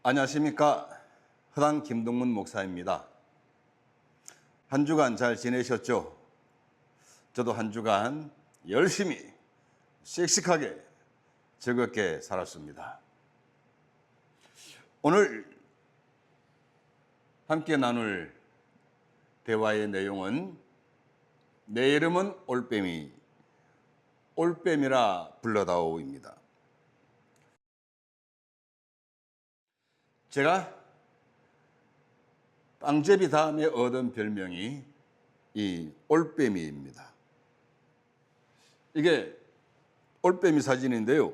안녕하십니까. 허당 김동문 목사입니다. 한 주간 잘 지내셨죠? 저도 한 주간 열심히 씩씩하게 즐겁게 살았습니다. 오늘 함께 나눌 대화의 내용은 내 이름은 올빼미, 올빼미라 불러다오입니다. 제가 빵제비 다음에 얻은 별명이 이 올빼미입니다. 이게 올빼미 사진인데요.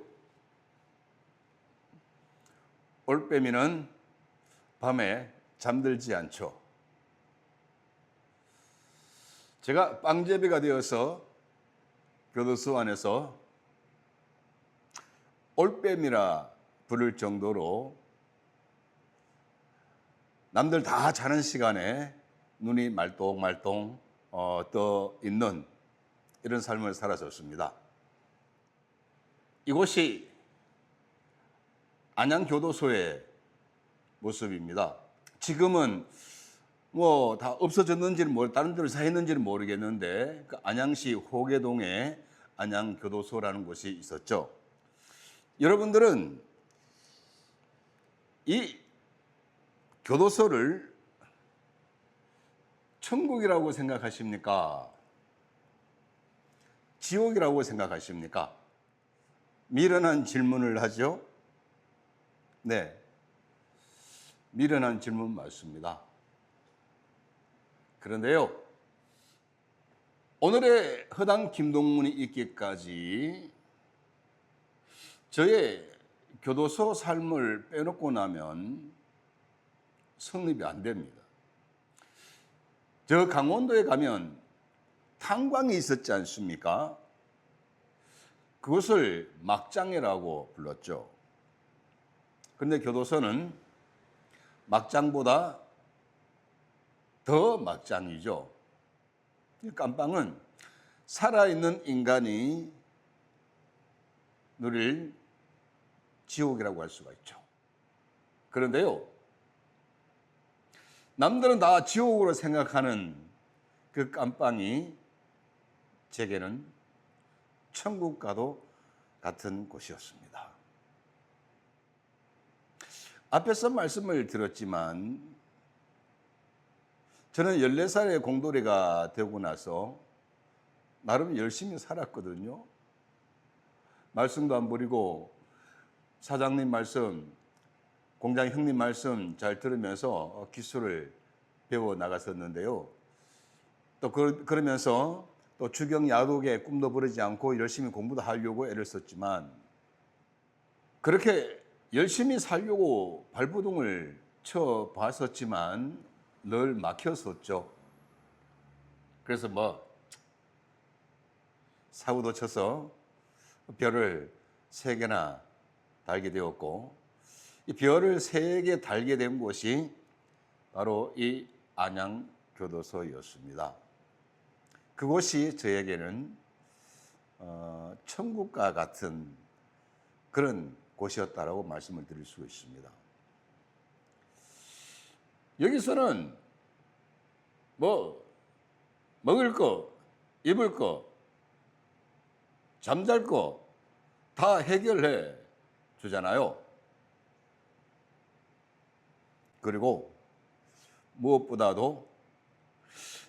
올빼미는 밤에 잠들지 않죠. 제가 빵제비가 되어서 교도소 안에서 올빼미라 부를 정도로 남들 다 자는 시간에 눈이 말똥말똥 떠 있는 이런 삶을 살았었습니다. 이곳이 안양교도소의 모습입니다. 지금은 뭐 다 없어졌는지는 다른 데로 사했는지는 모르겠는데 그 안양시 호계동에 안양교도소라는 곳이 있었죠. 여러분들은 이 교도소를 천국이라고 생각하십니까? 지옥이라고 생각하십니까? 미련한 질문을 하죠. 네, 미련한 질문 맞습니다. 그런데요, 오늘의 허당 김동문이 있기까지 저의 교도소 삶을 빼놓고 나면 성립이 안 됩니다. 저 강원도에 가면 탄광이 있었지 않습니까? 그것을 막장이라고 불렀죠. 그런데 교도소는 막장보다 더 막장이죠. 깜빵은 살아있는 인간이 누릴 지옥이라고 할 수가 있죠. 그런데요, 남들은 다 지옥으로 생각하는 그 깜빵이 제게는 천국과도 같은 곳이었습니다. 앞에서 말씀을 드렸지만 저는 14살의 공돌이가 되고 나서 나름 열심히 살았거든요. 말씀도 안 버리고 사장님 말씀, 공장 형님 말씀 잘 들으면서 기술을 배워 나갔었는데요. 또 그러면서 또 주경 야독에 꿈도 버리지 않고 열심히 공부도 하려고 애를 썼지만 그렇게 열심히 살려고 발버둥을 쳐 봤었지만 늘 막혔었죠. 그래서 사고도 쳐서 별을 3개나 달게 되었고, 이 별을 3개 달게 된 곳이 바로 이 안양교도소였습니다. 그곳이 저에게는 천국과 같은 그런 곳이었다라고 말씀을 드릴 수 있습니다. 여기서는 먹을 거, 입을 거, 잠잘 거 다 해결해 주잖아요. 그리고 무엇보다도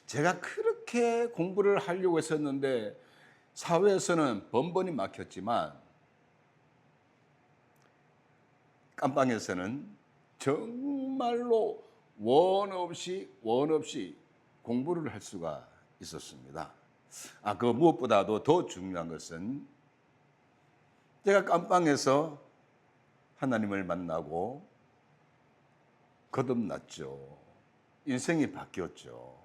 제가 그렇게 공부를 하려고 했었는데 사회에서는 번번이 막혔지만 깜빵에서는 정말로 원 없이 공부를 할 수가 있었습니다. 그 무엇보다도 더 중요한 것은 제가 깜빵에서 하나님을 만나고 거듭났죠. 인생이 바뀌었죠.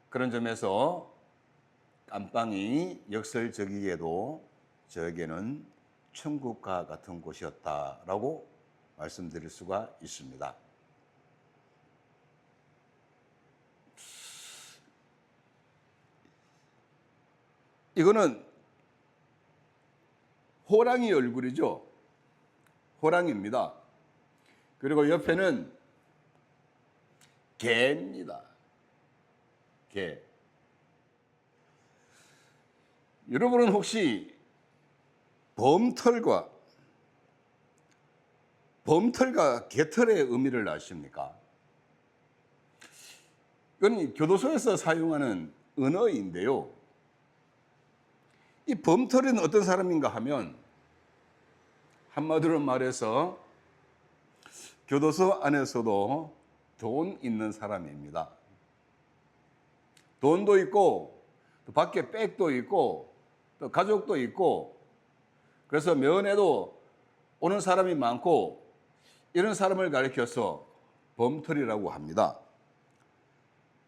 그런 점에서 깜빵이 역설적이게도 저에게는 천국과 같은 곳이었다라고 말씀드릴 수가 있습니다. 이거는 호랑이 얼굴이죠. 호랑이입니다. 그리고 옆에는 개입니다. 개. 여러분은 혹시 범털과 개털의 의미를 아십니까? 이건 교도소에서 사용하는 언어인데요. 이 범털은 어떤 사람인가 하면 한마디로 말해서 교도소 안에서도 돈 있는 사람입니다. 돈도 있고 또 밖에 백도 있고 또 가족도 있고 그래서 면회도 오는 사람이 많고 이런 사람을 가리켜서 범털이라고 합니다.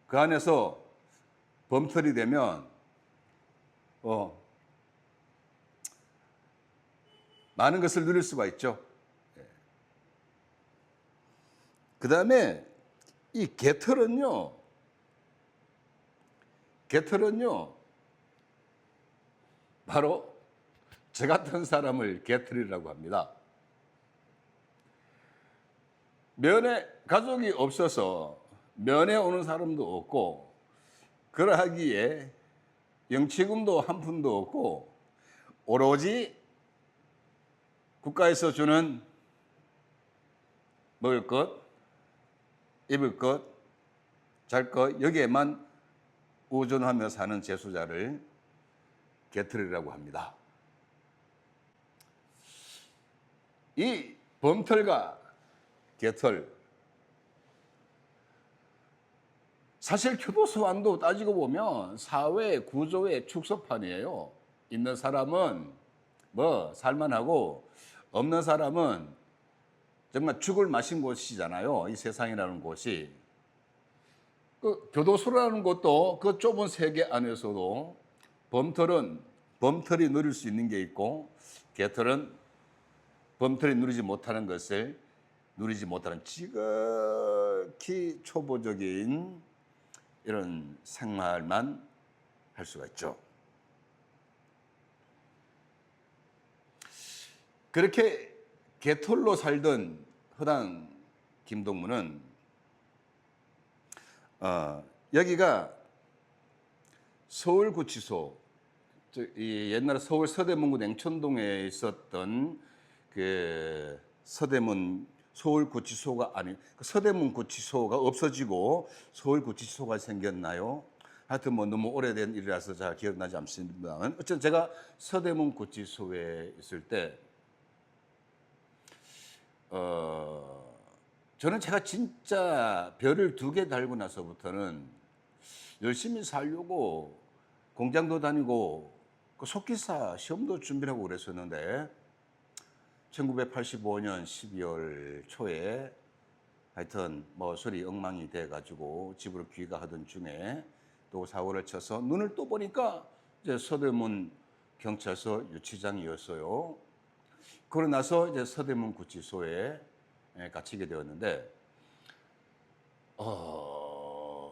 그 안에서 범털이 되면 많은 것을 누릴 수가 있죠. 그 다음에 이 개털은요, 바로 저 같은 사람을 개털이라고 합니다. 면회 가족이 없어서 면회 오는 사람도 없고 그러하기에 영치금도 한 푼도 없고 오로지 국가에서 주는 먹을 것, 입을 것, 잘 것 여기에만 의존하며 사는 재수자를 개털이라고 합니다. 이 범털과 개털, 사실 교도소 안도 따지고 보면 사회 구조의 축소판이에요. 있는 사람은 살만하고 없는 사람은 정말 죽을 마신 곳이잖아요. 이 세상이라는 곳이. 그 교도소라는 것도 그 좁은 세계 안에서도 범털이 누릴 수 있는 게 있고 개털은 범털이 누리지 못하는 것을 누리지 못하는 지극히 초보적인 이런 생활만 할 수가 있죠. 그렇게 개털로 살던 허당 김동무는 여기가 서울구치소, 옛날에 서울 서대문구 냉천동에 있었던 그 서대문 서울구치소가 아니 서대문구치소가 없어지고 서울구치소가 생겼나요? 하여튼 너무 오래된 일이라서 잘 기억나지 않습니다만 어쨌든 제가 서대문구치소에 있을 때 저는 제가 진짜 별을 2개 달고 나서부터는 열심히 살려고 공장도 다니고 그 속기사 시험도 준비하고 그랬었는데 1985년 12월 초에 하여튼 소리 엉망이 돼가지고 집으로 귀가하던 중에 또 사고를 쳐서 눈을 또 보니까 이제 서대문 경찰서 유치장이었어요. 그러고 나서 이제 서대문 구치소에 갇히게 되었는데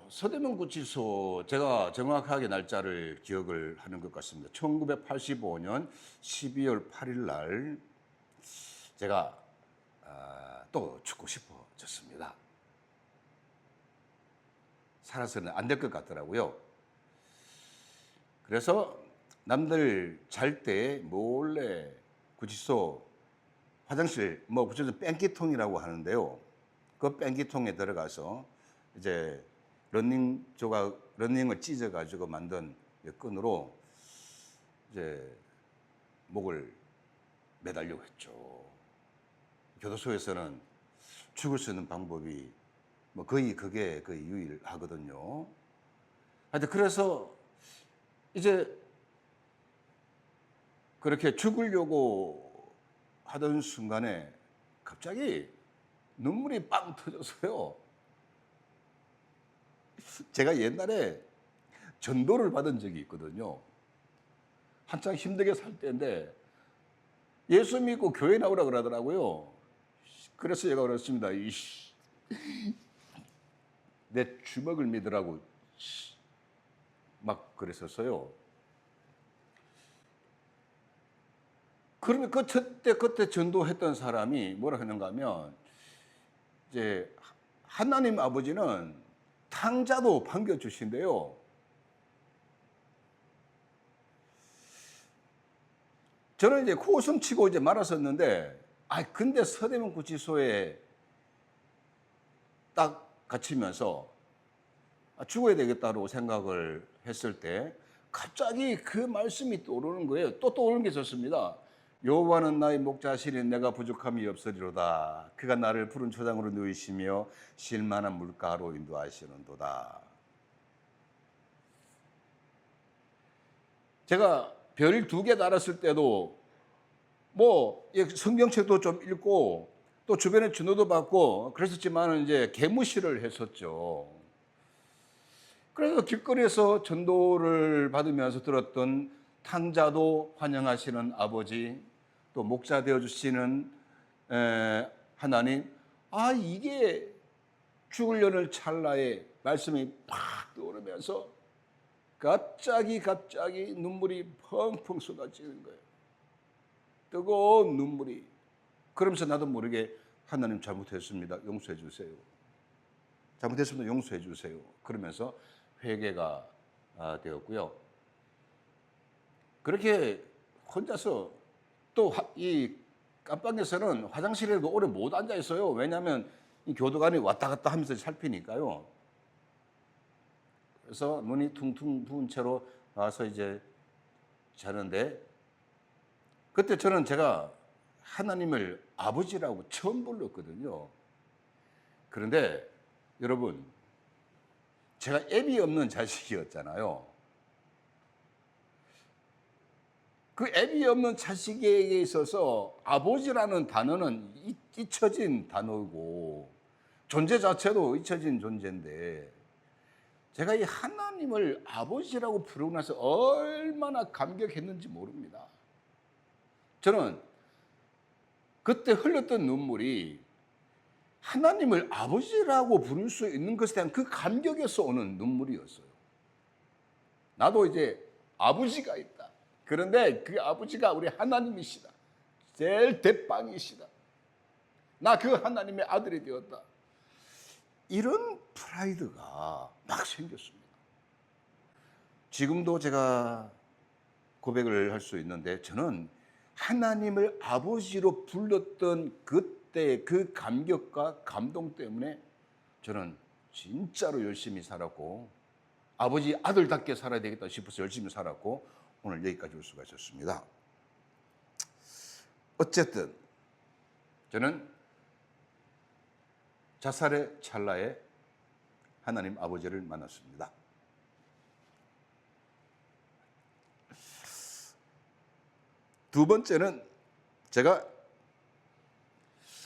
서대문 구치소 제가 정확하게 날짜를 기억을 하는 것 같습니다. 1985년 12월 8일 날 제가 또 죽고 싶어졌습니다. 살아서는 안 될 것 같더라고요. 그래서 남들 잘 때 몰래 구치소 화장실 구치소 뺑기통이라고 하는데요. 그 뺑기통에 들어가서 이제 러닝을 찢어가지고 만든 끈으로 이제 목을 매달려고 했죠. 교도소에서는 죽을 수 있는 방법이 거의 그게 거의 유일하거든요. 하여튼 그래서 이제 그렇게 죽으려고 하던 순간에 갑자기 눈물이 빵 터졌어요. 제가 옛날에 전도를 받은 적이 있거든요. 한창 힘들게 살 때인데 예수 믿고 교회 나오라 그러더라고요. 그래서 제가 그랬습니다. 내 주먹을 믿으라고 막 그랬었어요. 그러면 그때 전도했던 사람이 뭐라 했는가 하면 이제 하나님 아버지는 탕자도 반겨주신대요. 저는 이제 코웃음 치고 이제 말았었는데, 근데 서대문 구치소에 딱 갇히면서 죽어야 되겠다고 생각을 했을 때 갑자기 그 말씀이 떠오르는 거예요. 또 떠오르는 게 있었습니다. 여호와는 나의 목자시니 내가 부족함이 없으리로다. 그가 나를 푸른 초장으로 누이시며 쉴만한 물가로 인도하시는도다. 제가 별 2개 달았을 때도 뭐 성경책도 좀 읽고 또 주변에 전도도 받고 그랬었지만 이제 개무시를 했었죠. 그래서 길거리에서 전도를 받으면서 들었던 탕자도 환영하시는 아버지, 또 목자 되어주시는 하나님, 이게 죽으려는 찰나에 말씀이 팍 떠오르면서 갑자기 눈물이 펑펑 쏟아지는 거예요. 뜨거운 눈물이. 그러면서 나도 모르게 하나님 잘못했습니다. 용서해 주세요. 잘못했습니다. 용서해 주세요. 그러면서 회개가 되었고요. 그렇게 혼자서 또 이 깜빵에서는 화장실에도 오래 못 앉아 있어요. 왜냐하면 이 교도관이 왔다 갔다 하면서 살피니까요. 그래서 눈이 퉁퉁 부은 채로 나와서 이제 자는데, 그때 저는 제가 하나님을 아버지라고 처음 불렀거든요. 그런데 여러분, 제가 애비 없는 자식이었잖아요. 그 애비 없는 자식에게 있어서 아버지라는 단어는 잊혀진 단어고 존재 자체도 잊혀진 존재인데, 제가 이 하나님을 아버지라고 부르고 나서 얼마나 감격했는지 모릅니다. 저는 그때 흘렀던 눈물이 하나님을 아버지라고 부를 수 있는 것에 대한 그 감격에서 오는 눈물이었어요. 나도 이제 아버지가 있다. 그런데 그 아버지가 우리 하나님이시다. 제일 대빵이시다. 나 그 하나님의 아들이 되었다. 이런 프라이드가 막 생겼습니다. 지금도 제가 고백을 할 수 있는데, 저는 하나님을 아버지로 불렀던 그때 그 감격과 감동 때문에 저는 진짜로 열심히 살았고, 아버지 아들답게 살아야 되겠다 싶어서 열심히 살았고, 오늘 여기까지 올 수가 있었습니다. 어쨌든 저는 자살의 찰나에 하나님 아버지를 만났습니다. 두 번째는 제가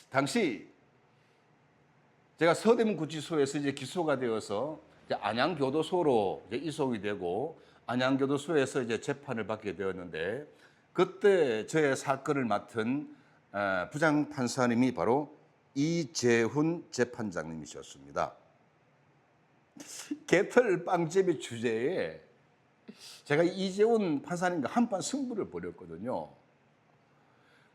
당시 제가 서대문 구치소에서 이제 기소가 되어서 이제 안양교도소로 이제 이송이 되고 안양교도소에서 이제 재판을 받게 되었는데, 그때 저의 사건을 맡은 부장 판사님이 바로 이재훈 재판장님이셨습니다. 개털 빵집의 주제에 제가 이재훈 판사님과 한판 승부를 벌였거든요.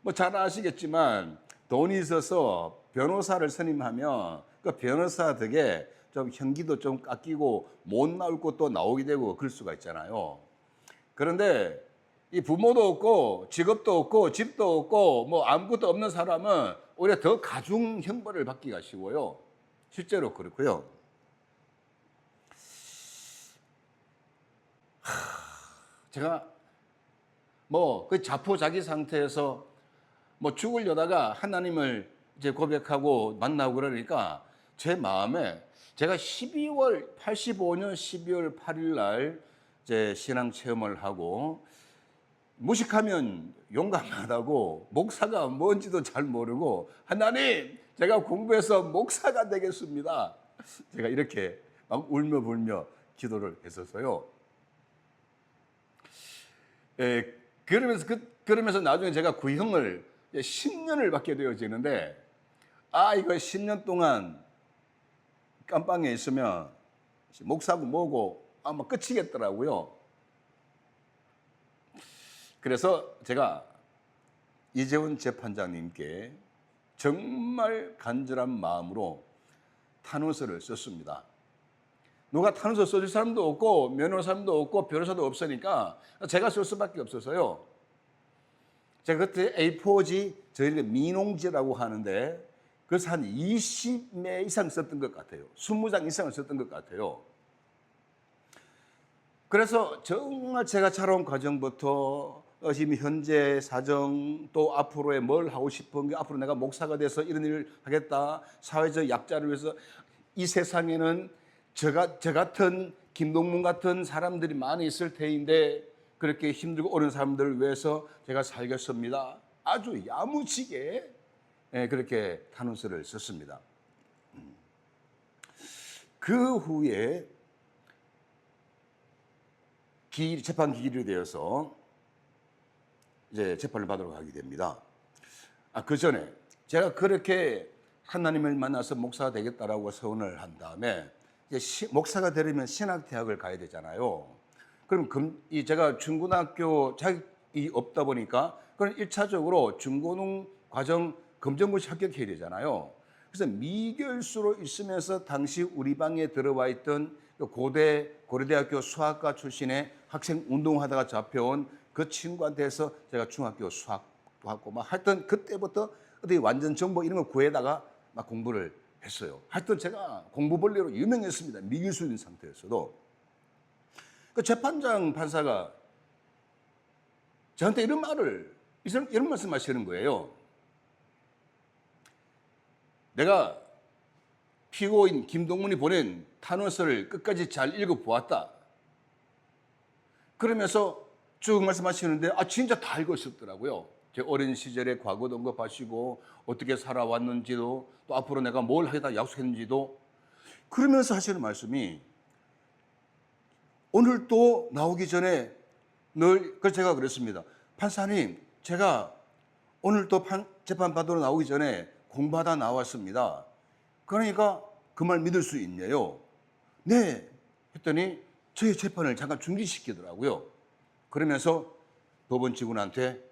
뭐 잘 아시겠지만 돈이 있어서 변호사를 선임하면 그 변호사 덕에 좀 형기도 좀 깎이고 못 나올 것도 나오게 되고 그럴 수가 있잖아요. 그런데 이 부모도 없고 직업도 없고 집도 없고 뭐 아무것도 없는 사람은 오히려 더 가중 형벌을 받기가 쉬워요. 실제로 그렇고요. 제가 뭐 그 자포자기 상태에서 뭐 죽으려다가 하나님을 이제 고백하고 만나고 그러니까 제 마음에 제가 85년 12월 8일 날 이제 신앙 체험을 하고, 무식하면 용감하다고 목사가 뭔지도 잘 모르고 하나님 제가 공부해서 목사가 되겠습니다. 제가 이렇게 막 울며 불며 기도를 했었어요. 그러면서 나중에 제가 구형을 10년을 받게 되어지는데, 이거 10년 동안 깜빵에 있으면 목사고 뭐고 아마 끝이겠더라고요. 그래서 제가 이재훈 재판장님께 정말 간절한 마음으로 탄원서를 썼습니다. 누가 탄원서 써줄 사람도 없고 면허 사람도 없고 변호사도 없으니까 제가 쓸 수밖에 없어서요. 제가 그때 A4지 저희가 민홍지라고 하는데 그래서 한 20매 이상 썼던 것 같아요. 20장 이상을 썼던 것 같아요. 그래서 정말 제가 자라온 과정부터 지금 현재 사정 또 앞으로의 뭘 하고 싶은 게 앞으로 내가 목사가 돼서 이런 일을 하겠다. 사회적 약자를 위해서 이 세상에는 저 같은 김동문 같은 사람들이 많이 있을 테인데 그렇게 힘들고 어려운 사람들을 위해서 제가 살겠습니다. 아주 야무지게 그렇게 탄원서를 썼습니다. 그 후에 재판 기일이 되어서 이제 재판을 받으러 가게 됩니다. 그 전에 제가 그렇게 하나님을 만나서 목사가 되겠다라고 서원을 한 다음에 이제 목사가 되려면 신학대학을 가야 되잖아요. 그럼 제가 중고등학교 자격이 없다 보니까 그럼 1차적으로 중고등 과정 검정고시 합격해야 되잖아요. 그래서 미결수로 있으면서 당시 우리 방에 들어와 있던 고려대학교 수학과 출신의 학생 운동하다가 잡혀온 그 친구한테서 제가 중학교 수학도 하고 막 하여튼 그때부터 어디 완전 정보 이런 거 구해다가 막 공부를 했어요. 하여튼 제가 공부벌레로 유명했습니다. 미결수인 상태에서도. 그 재판장 판사가 저한테 이런 말씀 하시는 거예요. 내가 피고인 김동문이 보낸 탄원서를 끝까지 잘 읽어보았다. 그러면서 쭉 말씀하시는데 진짜 다 읽으셨더라고요. 제 어린 시절의 과거도 언급하시고 어떻게 살아왔는지도 또 앞으로 내가 뭘 하겠다 약속했는지도 그러면서 하시는 말씀이 오늘 또 나오기 전에 그래서 제가 그랬습니다. 판사님, 제가 오늘 또 재판 받으러 나오기 전에 공부하다 나왔습니다. 그러니까 그 말 믿을 수 있냐요? 네. 했더니 저희 재판을 잠깐 중지시키더라고요. 그러면서 법원 직원한테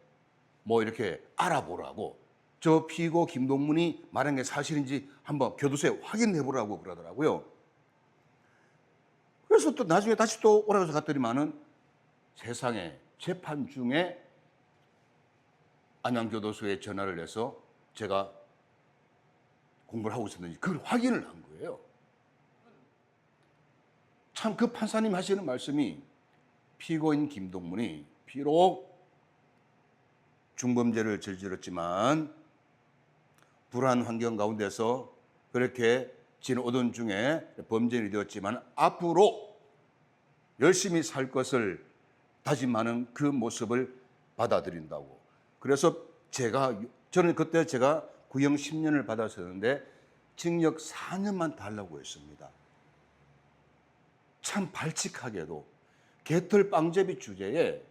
뭐 이렇게 알아보라고 저 피고 김동문이 말한 게 사실인지 한번 교도소에 확인해 보라고 그러더라고요. 그래서 또 나중에 다시 또 오라고 해서 갔더니만은 세상에 재판 중에 안양교도소에 전화를 해서 제가 공부를 하고 있었는지 그걸 확인을 한 거예요. 참 그 판사님 하시는 말씀이 피고인 김동문이 비록 중범죄를 저질렀지만 불안 환경 가운데서 그렇게 지는 오던 중에 범죄인이 되었지만 앞으로 열심히 살 것을 다짐하는 그 모습을 받아들인다고. 그래서 저는 그때 제가 구형 10년을 받았었는데 징역 4년만 달라고 했습니다. 참 발칙하게도 개털 빵제비 주제에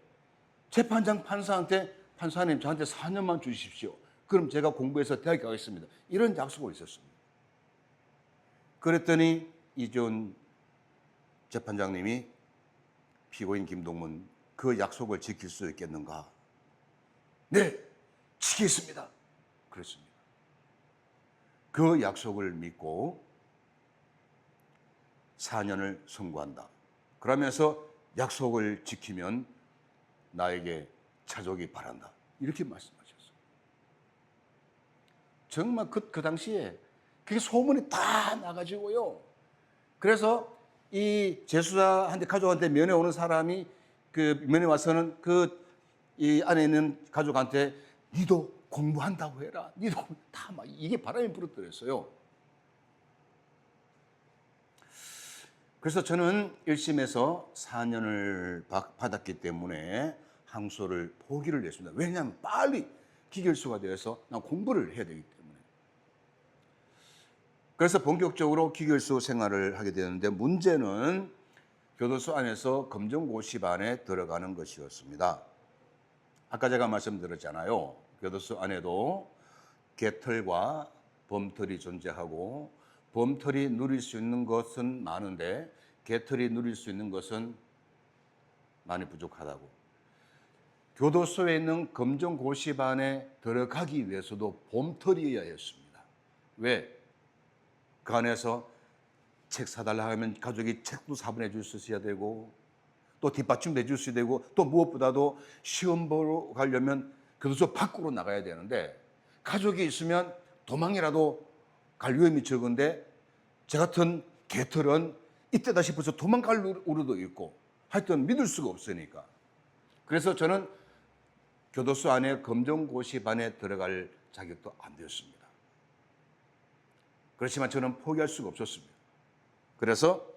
재판장 판사한테 판사님 저한테 4년만 주십시오. 그럼 제가 공부해서 대학 가겠습니다. 이런 약속을 있었습니다. 그랬더니 이준 재판장님이 피고인 김동문 그 약속을 지킬 수 있겠는가? 네, 지키겠습니다. 그랬습니다. 그 약속을 믿고 4년을 선고한다. 그러면서 약속을 지키면 나에게 차족이 바란다. 이렇게 말씀하셨어요. 정말 그 당시에 그게 소문이 다 나가지고요. 그래서 이 재수사한테 가족한테 면회 오는 사람이 그 면회 와서는 이 안에 있는 가족한테 니도 공부한다고 해라. 니도 다 막 이게 바람이 불었더랬어요. 그래서 저는 1심에서 4년을 받았기 때문에 항소를 포기를 했습니다. 왜냐하면 빨리 기결수가 되어서 난 공부를 해야 되기 때문에. 그래서 본격적으로 기결수 생활을 하게 되는데 문제는 교도소 안에서 검정고시반에 들어가는 것이었습니다. 아까 제가 말씀드렸잖아요. 교도소 안에도 개털과 범털이 존재하고 범털이 누릴 수 있는 것은 많은데 개털이 누릴 수 있는 것은 많이 부족하다고. 교도소에 있는 검정고시반에 들어가기 위해서도 봄털이어야 했습니다. 왜? 그 안에서 책 사달라 하면 가족이 책도 사본해 줄 수 있어야 되고, 또 뒷받침도 해줄 수 되고, 또 무엇보다도 시험 보러 가려면 교도소 밖으로 나가야 되는데, 가족이 있으면 도망이라도 갈 위험이 적은데, 저 같은 개털은 이때다 싶어서 도망갈 우려도 있고, 하여튼 믿을 수가 없으니까. 그래서 저는 교도소 안에 검정고시반에 들어갈 자격도 안 되었습니다. 그렇지만 저는 포기할 수가 없었습니다. 그래서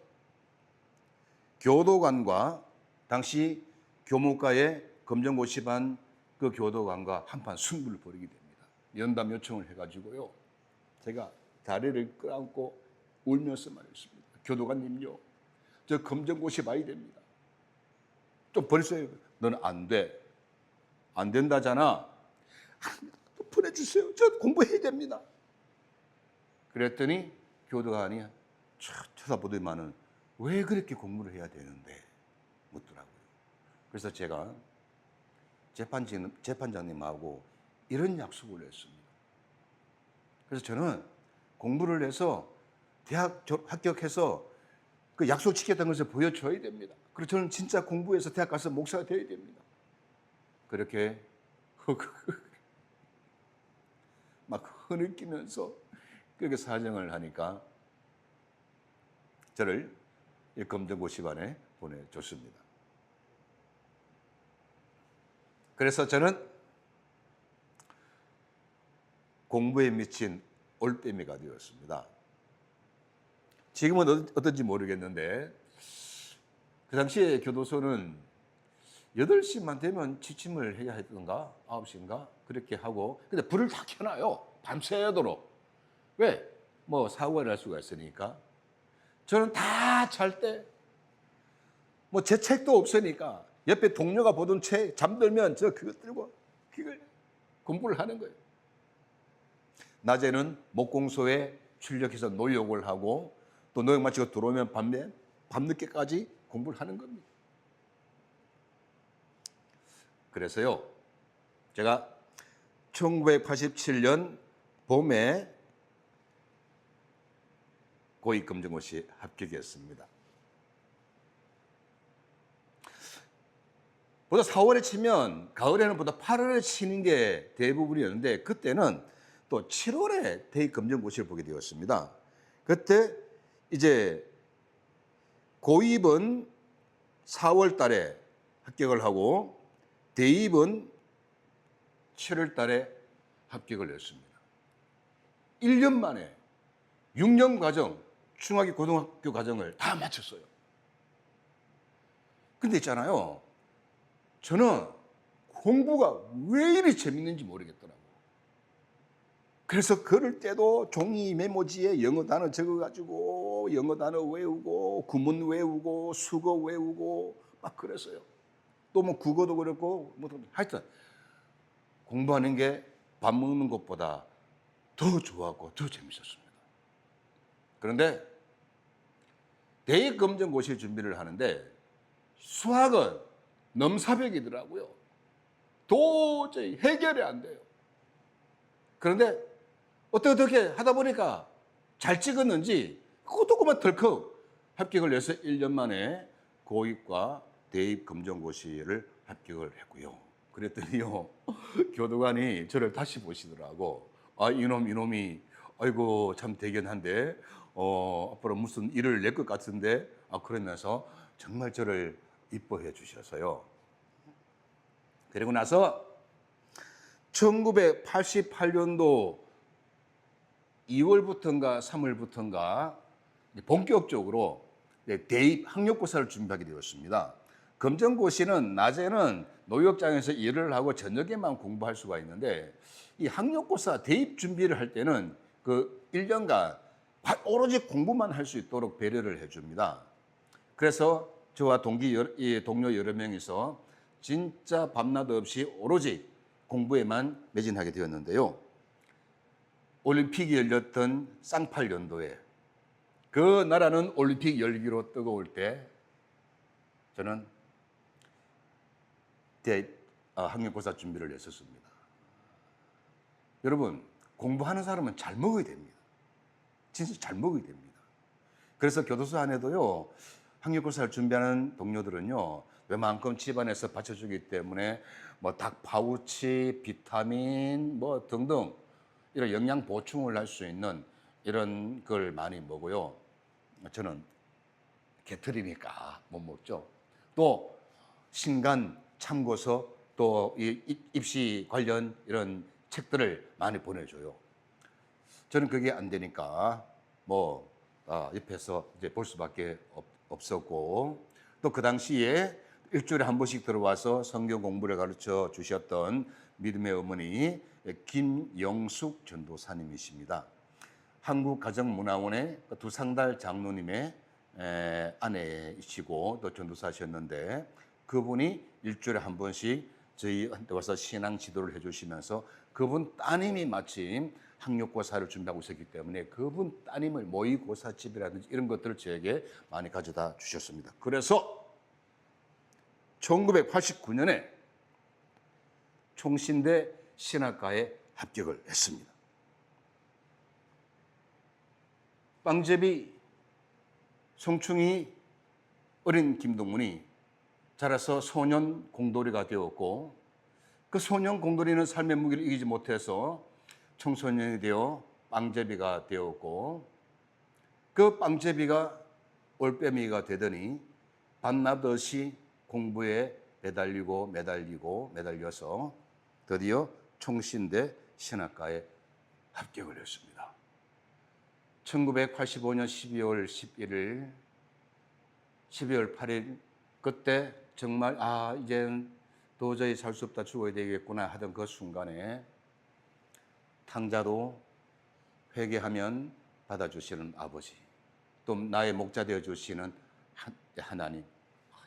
교도관과 당시 교무과의 검정고시반 그 교도관과 한판 승부를 벌이게 됩니다. 연담 요청을 해가지고요, 제가 다리를 끌어안고 울면서 말했습니다. 교도관님요, 저 검정고시 봐야 됩니다. 좀 벌써요. 너는 안 돼. 안 된다잖아. 또 보내주세요. 저 공부해야 됩니다. 그랬더니 교도관이 쳐다보더니만은 왜 그렇게 공부를 해야 되는데 묻더라고요. 그래서 제가 재판장님하고 이런 약속을 했습니다. 그래서 저는 공부를 해서 대학 합격해서 그 약속 지켰다는 것을 보여줘야 됩니다. 그리고 저는 진짜 공부해서 대학 가서 목사가 되어야 됩니다. 그렇게 막 흐느끼면서 그렇게 사정을 하니까 저를 검정고시반에 보내줬습니다. 그래서 저는 공부에 미친 올빼미가 되었습니다. 지금은 어떤지 모르겠는데, 그 당시에 교도소는 8시만 되면 취침을 해야 했던가 9시인가 그렇게 하고, 근데 불을 다 켜놔요. 밤새도록. 왜? 뭐 사고가 날 수가 있으니까. 저는 다 잘 때 뭐 제 책도 없으니까 옆에 동료가 보던 책 잠들면 저 그거 들고 그걸 공부를 하는 거예요. 낮에는 목공소에 출력해서 노역을 하고, 또 노역 마치고 들어오면 밤늦게까지 공부를 하는 겁니다. 그래서요, 제가 1987년 봄에 고위검정고시 합격했습니다. 보다 4월에 치면 가을에는 보다 8월에 치는 게 대부분이었는데, 그때는 또 7월에 대입검정고시를 보게 되었습니다. 그때 이제 고입은 4월 달에 합격을 하고 대입은 7월 달에 합격을 했습니다. 1년 만에 6년 과정, 중학교 고등학교 과정을 다 마쳤어요. 근데 있잖아요, 저는 공부가 왜 이리 재밌는지 모르겠더라고요. 그래서 그럴 때도 종이 메모지에 영어 단어 적어가지고 영어 단어 외우고 구문 외우고 수거 외우고 막 그랬어요. 또 뭐 국어도 그렇고 뭐 하여튼 공부하는 게 밥 먹는 것보다 더 좋았고 더 재밌었습니다. 그런데 대입검정고시 준비를 하는데 수학은 넘사벽이더라고요. 도저히 해결이 안 돼요. 그런데 어떻게 하다 보니까 잘 찍었는지 그것도 그만 덜컥 합격을 해서 1년 만에 고입과 대입 검정고시를 합격을 했고요. 그랬더니요, 교도관이 저를 다시 보시더라고. 아, 이놈이 아이고 참 대견한데 앞으로 무슨 일을 낼 것 같은데, 그러면서 정말 저를 이뻐해 주셔서요. 그리고 나서 1988년도 2월부터인가 3월부터인가 본격적으로 대입 학력고사를 준비하게 되었습니다. 검정고시는 낮에는 노역장에서 일을 하고 저녁에만 공부할 수가 있는데, 이 학력고사 대입 준비를 할 때는 그 1년간 오로지 공부만 할 수 있도록 배려를 해줍니다. 그래서 저와 동료 여러 명이서 진짜 밤낮 없이 오로지 공부에만 매진하게 되었는데요. 올림픽이 열렸던 쌍팔년도에 그 나라는 올림픽 열기로 뜨거울 때 저는 학력고사 준비를 했었습니다. 여러분, 공부하는 사람은 잘 먹어야 됩니다. 진짜 잘 먹어야 됩니다. 그래서 교도소 안에도요, 학력고사를 준비하는 동료들은요, 웬만큼 집안에서 받쳐주기 때문에 뭐 닭 파우치, 비타민 뭐 등등 이런 영양 보충을 할 수 있는 이런 걸 많이 먹어요. 저는 개털이니까 못 먹죠. 또 신간 참고서 또 입시 관련 이런 책들을 많이 보내줘요. 저는 그게 안 되니까 뭐 옆에서 이제 볼 수밖에 없었고, 또 그 당시에 일주일에 한 번씩 들어와서 성경 공부를 가르쳐 주셨던 믿음의 어머니 김영숙 전도사님이십니다. 한국가정문화원의 두상달 장로님의 아내이시고 또 전도사셨는데, 그분이 일주일에 한 번씩 저희한테 와서 신앙 지도를 해주시면서 그분 따님이 마침 학력고사를 준비하고 있었기 때문에 그분 따님을 모의고사집이라든지 이런 것들을 저에게 많이 가져다 주셨습니다. 그래서 1989년에 총신대 신학과에 합격을 했습니다. 빵제비 송충이 어린 김동문이 자라서 소년 공돌이가 되었고, 그 소년 공돌이는 삶의 무게를 이기지 못해서 청소년이 되어 빵제비가 되었고, 그 빵제비가 올빼미가 되더니 밤낮없이 공부에 매달려서 드디어 총신대 신학과에 합격을 했습니다. 1985년 12월 11일, 12월 8일 그때 정말 이제는 도저히 살 수 없다, 죽어야 되겠구나 하던 그 순간에 탕자도 회개하면 받아주시는 아버지, 또 나의 목자 되어주시는 하나님,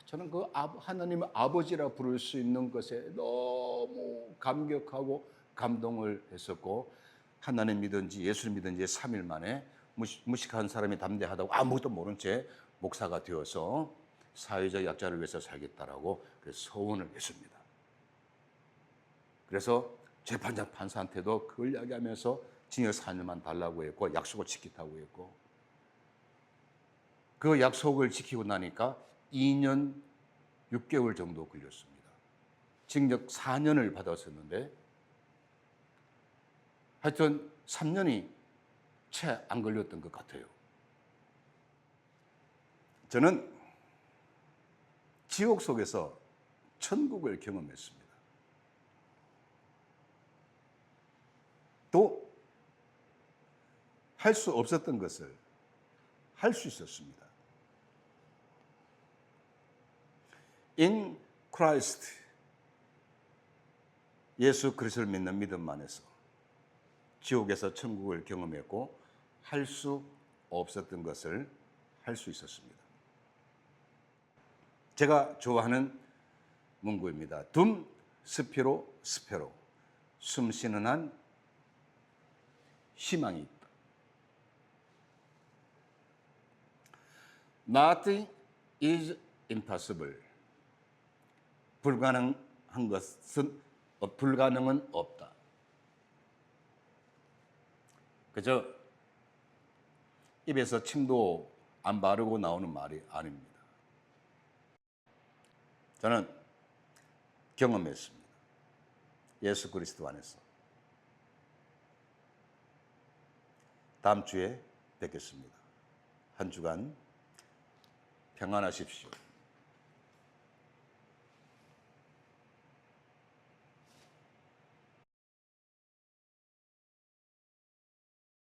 저는 그 하나님을 아버지라 부를 수 있는 것에 너무 감격하고 감동을 했었고, 하나님 믿은지 예수를 믿은지 3일 만에 무식한 사람이 담대하다고 아무것도 모른 채 목사가 되어서 사회적 약자를 위해서 살겠다라고 서원을 했습니다. 그래서 재판장 판사한테도 그걸 이야기하면서 징역 4년만 달라고 했고, 약속을 지키라고 했고, 그 약속을 지키고 나니까 2년 6개월 정도 걸렸습니다. 징역 4년을 받았었는데 하여튼 3년이 채 안 걸렸던 것 같아요. 저는 지옥 속에서 천국을 경험했습니다. 또 할 수 없었던 것을 할 수 있었습니다. In Christ, 예수 그리스도를 믿는 믿음 안에서 지옥에서 천국을 경험했고, 할 수 없었던 것을 할 수 있었습니다. 제가 좋아하는 문구입니다. 둠 스피로 스페로, 숨 쉬는 한 희망이 있다. Nothing is impossible. 불가능은 없다. 그저 입에서 침도 안 바르고 나오는 말이 아닙니다. 저는 경험했습니다. 예수 그리스도 안에서. 다음 주에 뵙겠습니다. 한 주간 평안하십시오.